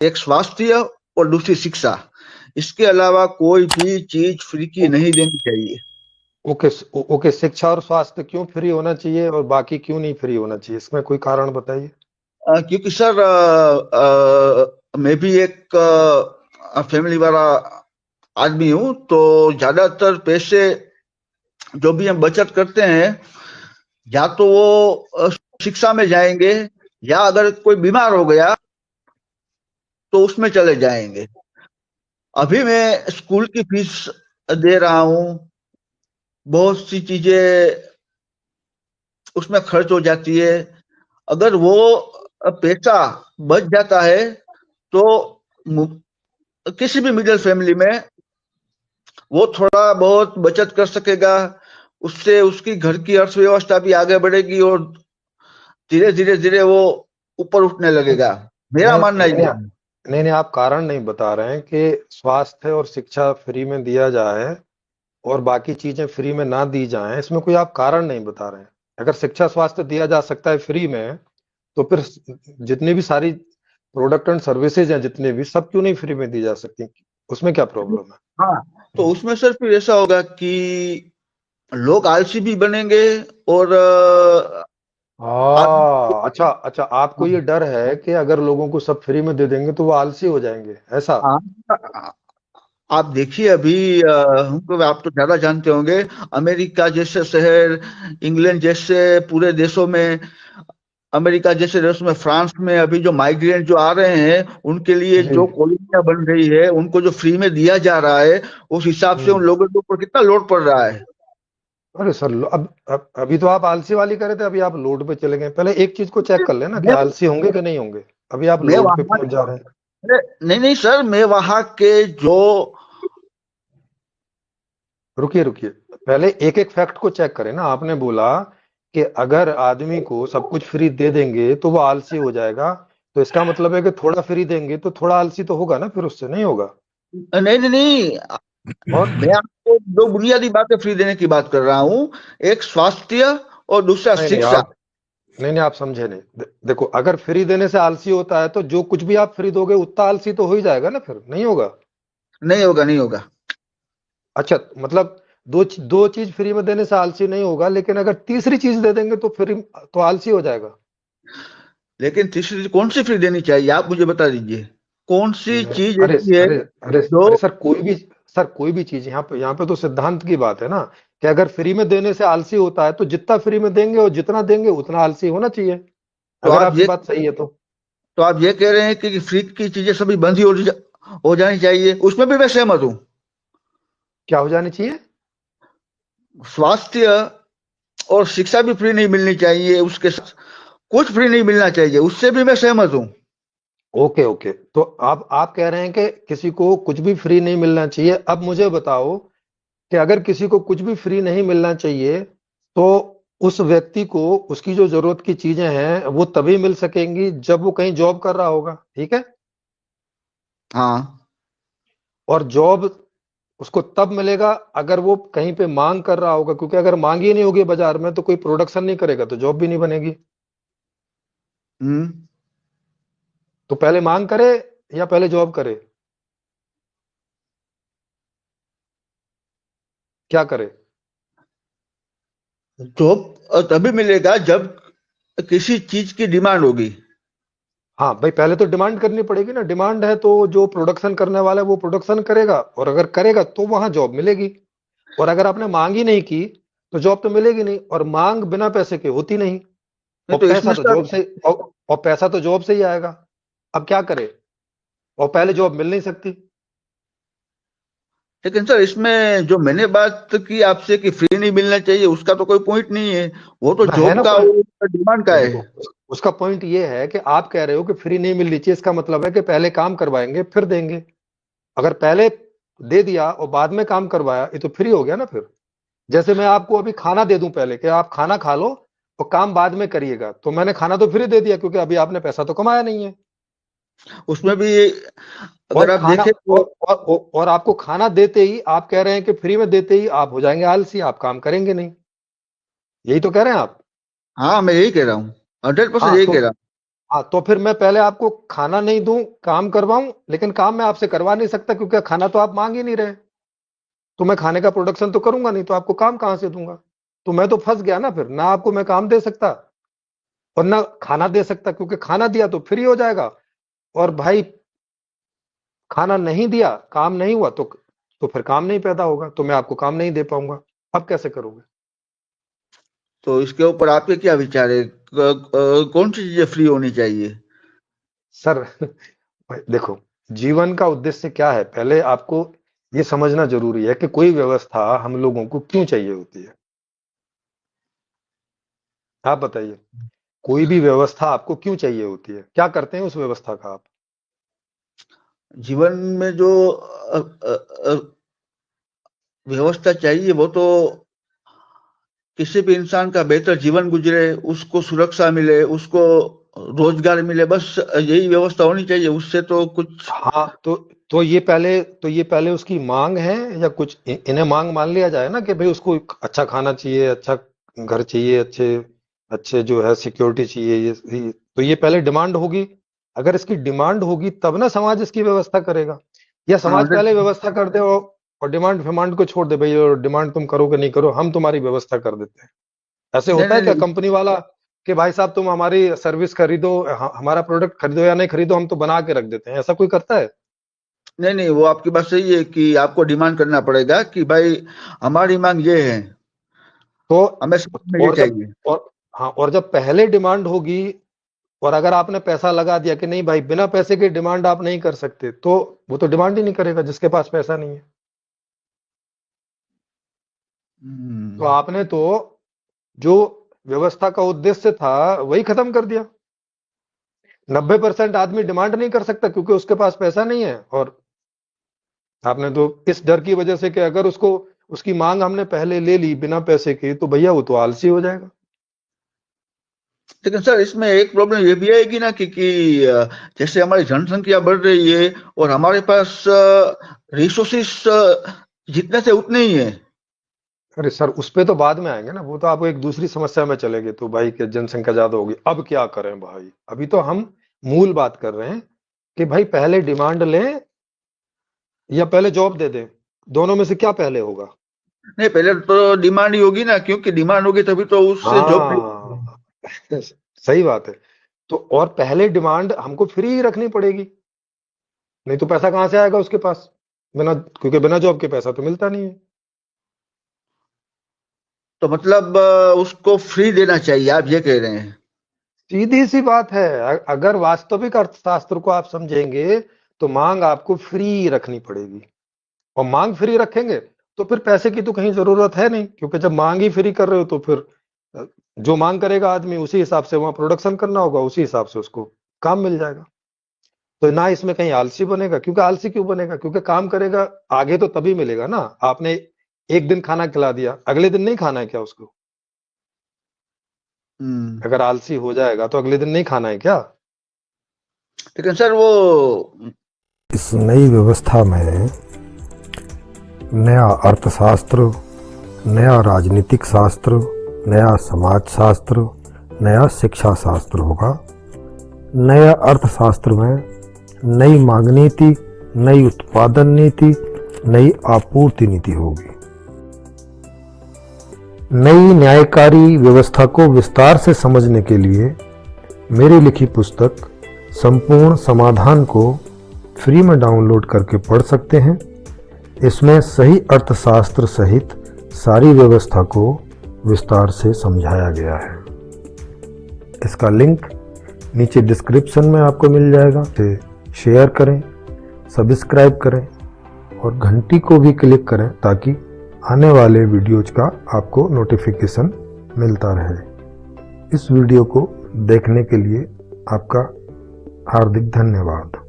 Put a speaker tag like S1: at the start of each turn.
S1: एक स्वास्थ्य और दूसरी शिक्षा। इसके अलावा कोई भी चीज फ्री की नहीं देनी चाहिए।
S2: ओके। ओके, शिक्षा और स्वास्थ्य क्यों फ्री होना चाहिए और बाकी क्यों नहीं फ्री होना चाहिए, इसमें कोई कारण बताइए।
S1: क्योंकि सर मैं भी एक फैमिली वाला आदमी हूँ, तो ज्यादातर पैसे जो भी हम बचत करते हैं, या तो वो शिक्षा में जाएंगे, या अगर कोई बीमार हो गया तो उसमें चले जाएंगे। अभी मैं स्कूल की फीस दे रहा हूँ, बहुत सी चीजें उसमें खर्च हो जाती है। अगर वो पैसा बच जाता है तो किसी भी मिडिल फैमिली में वो थोड़ा बहुत बचत कर सकेगा। उससे उसकी घर की अर्थव्यवस्था भी आगे बढ़ेगी और धीरे धीरे धीरे वो ऊपर उठने लगेगा। मेरा
S2: नहीं
S1: मानना
S2: नहीं
S1: ये
S2: नहीं,
S1: है।
S2: नहीं नहीं, आप कारण नहीं बता रहे हैं कि स्वास्थ्य और शिक्षा फ्री में दिया जाए और बाकी चीजें फ्री में ना दी जाएं, इसमें कोई आप कारण नहीं बता रहे हैं। अगर शिक्षा स्वास्थ्य दिया जा सकता है फ्री में, तो फिर जितनी भी सारी प्रोडक्ट एंड सर्विसेज हैं, जितने भी, सब क्यों नहीं फ्री में दी जा सकती, उसमें क्या प्रॉब्लम है।
S1: हाँ, तो उसमें सर फिर ऐसा होगा कि लोग आलसी भी बनेंगे, और आदमी
S2: अच्छा अच्छा, आपको ये डर है कि अगर लोगों को सब फ्री में दे देंगे तो वो आलसी हो जाएंगे, ऐसा।
S1: हाँ, आप देखिए अभी हमको, आप तो ज्यादा जानते होंगे, अमेरिका जैसे शहर, इंग्लैंड जैसे पूरे देशों में, अमेरिका जैसे देशों में, फ्रांस में अभी जो माइग्रेंट जो आ रहे हैं, उनके लिए
S2: जी।
S1: जो कॉलोनियां बन रही है, उनको जो फ्री में दिया जा रहा है, उस हिसाब से
S2: हम्म।
S1: उन लोगों के ऊपर कितना लोड पड़ रहा है।
S2: अरे सर, अभी तो आप आलसी वाली करे थे, अभी आप लोड पे चले गए। पहले एक चीज को चेक कर लेना कि
S1: मैं
S2: आलसी होंगे कि नहीं होंगे। अभी आप
S1: मैं
S2: लोड पे
S1: वहां,
S2: पहुंच जा रहे हैं।
S1: नहीं नहीं सर, मैं वहां के जो,
S2: रुकिए रुकिए, पहले एक एक फैक्ट को चेक करें ना। आपने बोला कि अगर आदमी को सब कुछ फ्री दे देंगे तो वो आलसी हो जाएगा, तो इसका मतलब है कि थोड़ा फ्री देंगे तो थोड़ा आलसी तो होगा ना, फिर उससे नहीं होगा।
S1: नहीं नहीं नहीं,
S2: और
S1: मैं आपको दो बुनियादी बातें फ्री देने की बात कर रहा हूँ। एक स्वास्थ्य और दूसरा
S2: नहीं नहीं,
S1: शिक्षा।
S2: नहीं नहीं, आप समझे नहीं। देखो, अगर फ्री देने से आलसी होता है तो जो कुछ भी आप फ्री दोगे उतना आलसी तो हो ही जाएगा ना, फिर नहीं होगा।
S1: नहीं होगा, नहीं होगा।
S2: अच्छा, मतलब दो चीज फ्री में देने से आलसी नहीं होगा, लेकिन अगर तीसरी चीज दे देंगे तो फ्री तो आलसी हो जाएगा।
S1: लेकिन तीसरी चीज कौन सी फ्री देनी चाहिए, आप मुझे बता दीजिए। कौन सी चीज
S2: अरे
S1: ऐसी है
S2: अरे अरे
S1: जो,
S2: अरे सर कोई भी चीज, यहाँ पे तो सिद्धांत की बात है ना, कि अगर फ्री में देने से आलसी होता है तो जितना फ्री में देंगे और जितना देंगे उतना आलसी होना चाहिए,
S1: तो
S2: अगर
S1: आप
S2: आपकी
S1: ये
S2: बात सही है तो।
S1: तो आप ये कह रहे हैं कि फ्री की चीजें सभी बंद ही हो जानी चाहिए। उसमें भी मैं सहमत हूँ।
S2: क्या हो जानी चाहिए।
S1: स्वास्थ्य और शिक्षा भी फ्री नहीं मिलनी चाहिए, उसके साथ कुछ फ्री नहीं मिलना चाहिए, उससे भी मैं सहमत हूँ।
S2: ओके ओके, तो आप कह रहे हैं कि किसी को कुछ भी फ्री नहीं मिलना चाहिए। अब मुझे बताओ कि अगर किसी को कुछ भी फ्री नहीं मिलना चाहिए, तो उस व्यक्ति को उसकी जो जरूरत की चीजें हैं वो तभी मिल सकेंगी जब वो कहीं जॉब कर रहा होगा, ठीक है।
S1: हाँ,
S2: और जॉब उसको तब मिलेगा अगर वो कहीं पे मांग कर रहा होगा, क्योंकि अगर मांग ही नहीं होगी बाजार में तो कोई प्रोडक्शन नहीं करेगा तो जॉब भी नहीं बनेगी।
S1: हम्म।
S2: तो पहले मांग करे या पहले जॉब करे, क्या करे।
S1: जॉब तभी मिलेगा जब किसी चीज की डिमांड होगी।
S2: हाँ भाई, पहले तो डिमांड करनी पड़ेगी ना। डिमांड है तो जो प्रोडक्शन करने वाला है वो प्रोडक्शन करेगा, और अगर करेगा तो वहां जॉब मिलेगी। और अगर आपने मांग ही नहीं की तो जॉब तो मिलेगी नहीं, और मांग बिना पैसे के होती नहीं।
S1: नहीं
S2: और
S1: तो
S2: पैसा
S1: इसमें
S2: तो
S1: सर,
S2: जॉब से और पैसा तो जॉब से ही आएगा। अब क्या करे, और पहले जॉब मिल नहीं सकती।
S1: लेकिन सर इसमें जो मैंने बात की आपसे कि फ्री नहीं मिलना चाहिए, उसका तो कोई पॉइंट नहीं है। वो तो
S2: ना है
S1: जॉब
S2: ना
S1: का
S2: पॉइंट।
S1: और डिमांड का है।
S2: देखो, उसका पॉइंट ये है कि आप कह रहे हो कि फ्री नहीं मिलनी चाहिए, इसका मतलब है कि पहले काम करवाएंगे फिर देंगे। अगर पहले दे दिया और बाद में काम करवाया, ये तो फ्री हो गया ना फिर। जैसे मैं आपको अभी खाना दे दूं पहले कि आप खाना खा लो और काम बाद में करिएगा, तो मैंने खाना तो फ्री दे दिया क्योंकि अभी आपने पैसा तो कमाया नहीं है।
S1: उसमें भी
S2: और
S1: अगर आप
S2: खाना
S1: देखें तो,
S2: और आपको खाना देते ही आप कह रहे हैं कि फ्री में देते ही आप हो जाएंगे आलसी, आप काम करेंगे नहीं। यही तो कह रहे हैं आप।
S1: हाँ मैं यही कह रहा हूँ, 100%
S2: हाँ
S1: यही
S2: तो
S1: कह रहा हूँ।
S2: हाँ, तो फिर मैं पहले आपको खाना नहीं दूं, काम करवाऊं, लेकिन काम मैं आपसे करवा नहीं सकता क्योंकि खाना तो आप मांग ही नहीं रहे। तो मैं खाने का प्रोडक्शन तो करूंगा नहीं, तो आपको काम कहां से दूंगा? तो मैं तो फंस गया ना, फिर ना आपको मैं काम दे सकता और ना खाना दे सकता, क्योंकि खाना दिया तो फ्री हो जाएगा, और भाई खाना नहीं दिया, काम नहीं हुआ, तो फिर काम नहीं पैदा होगा, तो मैं आपको काम नहीं दे पाऊंगा। अब कैसे करोगे?
S1: तो इसके ऊपर आपके क्या विचार है? कौन सी चीजें फ्री होनी चाहिए?
S2: सर भाई देखो, जीवन का उद्देश्य क्या है, पहले आपको ये समझना जरूरी है कि कोई व्यवस्था हम लोगों को क्यों चाहिए होती है। आप बताइए, कोई भी व्यवस्था आपको क्यों चाहिए होती है? क्या करते हैं उस व्यवस्था का आप?
S1: जीवन में जो व्यवस्था चाहिए वो तो किसी भी इंसान का बेहतर जीवन गुजरे, उसको सुरक्षा मिले, उसको रोजगार मिले, बस यही व्यवस्था होनी चाहिए। उससे तो कुछ
S2: हाँ, तो ये पहले उसकी मांग है, या कुछ इन्हें मांग मान लिया जाए ना कि भाई उसको अच्छा खाना चाहिए, अच्छा घर चाहिए, अच्छे अच्छे जो है सिक्योरिटी चाहिए, तो ये पहले डिमांड होगी। अगर इसकी डिमांड होगी तब ना समाज इसकी व्यवस्था करेगा, या
S1: हाँ,
S2: समाज पहले व्यवस्था कर दे और डिमांड फिमांड को छोड़ दे, भाई और डिमांड तुम करो कि नहीं करो, हम तुम्हारी व्यवस्था कर देते हैं। ऐसे
S1: नहीं
S2: होता है
S1: नहीं
S2: क्या
S1: नहीं
S2: कंपनी वाला कि भाई साहब तुम हमारी सर्विस खरीदो, हमारा प्रोडक्ट खरीदो या नहीं खरीदो, हम तो बना के रख देते हैं, ऐसा कोई करता है?
S1: नहीं नहीं, वो आपकी बात सही है कि आपको डिमांड करना पड़ेगा कि भाई हमारी मांग ये है,
S2: तो
S1: हमें समझ में ये
S2: और जब
S1: चाहिए।
S2: और हाँ, और जब पहले डिमांड होगी, और अगर आपने पैसा लगा दिया कि नहीं भाई बिना पैसे के डिमांड आप नहीं कर सकते, तो वो तो डिमांड ही नहीं करेगा जिसके पास पैसा नहीं है। तो
S1: हम्म,
S2: आपने तो जो व्यवस्था का उद्देश्य था वही खत्म कर दिया। 90% आदमी डिमांड नहीं कर सकता क्योंकि उसके पास पैसा नहीं है, और आपने तो इस डर की वजह से कि अगर उसको उसकी मांग हमने पहले ले ली बिना पैसे की, तो भैया वो तो आलसी हो जाएगा।
S1: लेकिन सर इसमें एक प्रॉब्लम ये भी आएगी ना कि जैसे हमारी जनसंख्या बढ़ रही है और हमारे पास रिसोर्सेस जितने थे उतने ही है।
S2: अरे सर, उस पे तो बाद में आएंगे ना, वो तो आपको एक दूसरी समस्या में चलेगी, तो भाई कि जनसंख्या ज्यादा होगी, अब क्या करें भाई? अभी तो हम मूल बात कर रहे हैं कि भाई पहले डिमांड लें या पहले जॉब दे दें, दोनों में से क्या पहले होगा?
S1: नहीं, पहले तो डिमांड ही होगी ना, क्योंकि डिमांड होगी तभी तो उससे जॉब मिलेगी।
S2: हाँ सही बात है। तो और पहले डिमांड हमको फ्री ही रखनी पड़ेगी, नहीं तो पैसा कहां से आएगा उसके पास? बिना क्योंकि बिना जॉब के पैसा तो मिलता नहीं है।
S1: तो मतलब उसको फ्री देना चाहिए, आप ये कह रहे हैं?
S2: सीधी सी बात है, अगर वास्तविक अर्थशास्त्र को आप समझेंगे तो मांग आपको फ्री रखनी पड़ेगी, और मांग फ्री रखेंगे तो फिर पैसे की तो कहीं जरूरत है नहीं, क्योंकि जब मांग ही फ्री कर रहे हो तो फिर अ, जो मांग करेगा आदमी उसी हिसाब से वहां प्रोडक्शन करना होगा, उसी हिसाब से उसको काम मिल जाएगा। तो ना इसमें कहीं आलसी बनेगा, क्योंकि आलसी क्यों बनेगा? क्योंकि काम करेगा आगे तो तभी मिलेगा ना। आपने एक दिन खाना खिला दिया, अगले दिन नहीं खाना है क्या उसको?
S1: हम्म।
S2: अगर आलसी हो जाएगा तो अगले दिन नहीं खाना है क्या?
S1: लेकिन सर वो
S3: इस नई व्यवस्था में नया अर्थशास्त्र, नया राजनीतिक शास्त्र, नया समाज शास्त्र, नया शिक्षा शास्त्र होगा। नया अर्थशास्त्र में नई मांग नीति, नई उत्पादन नीति, नई आपूर्ति नीति होगी। नई न्यायकारी व्यवस्था को विस्तार से समझने के लिए मेरी लिखी पुस्तक संपूर्ण समाधान को फ्री में डाउनलोड करके पढ़ सकते हैं। इसमें सही अर्थशास्त्र सहित सारी व्यवस्था को विस्तार से समझाया गया है। इसका लिंक नीचे डिस्क्रिप्शन में आपको मिल जाएगा। इसे शेयर करें, सब्सक्राइब करें और घंटी को भी क्लिक करें ताकि आने वाले वीडियोज का आपको नोटिफिकेशन मिलता रहे। इस वीडियो को देखने के लिए आपका हार्दिक धन्यवाद।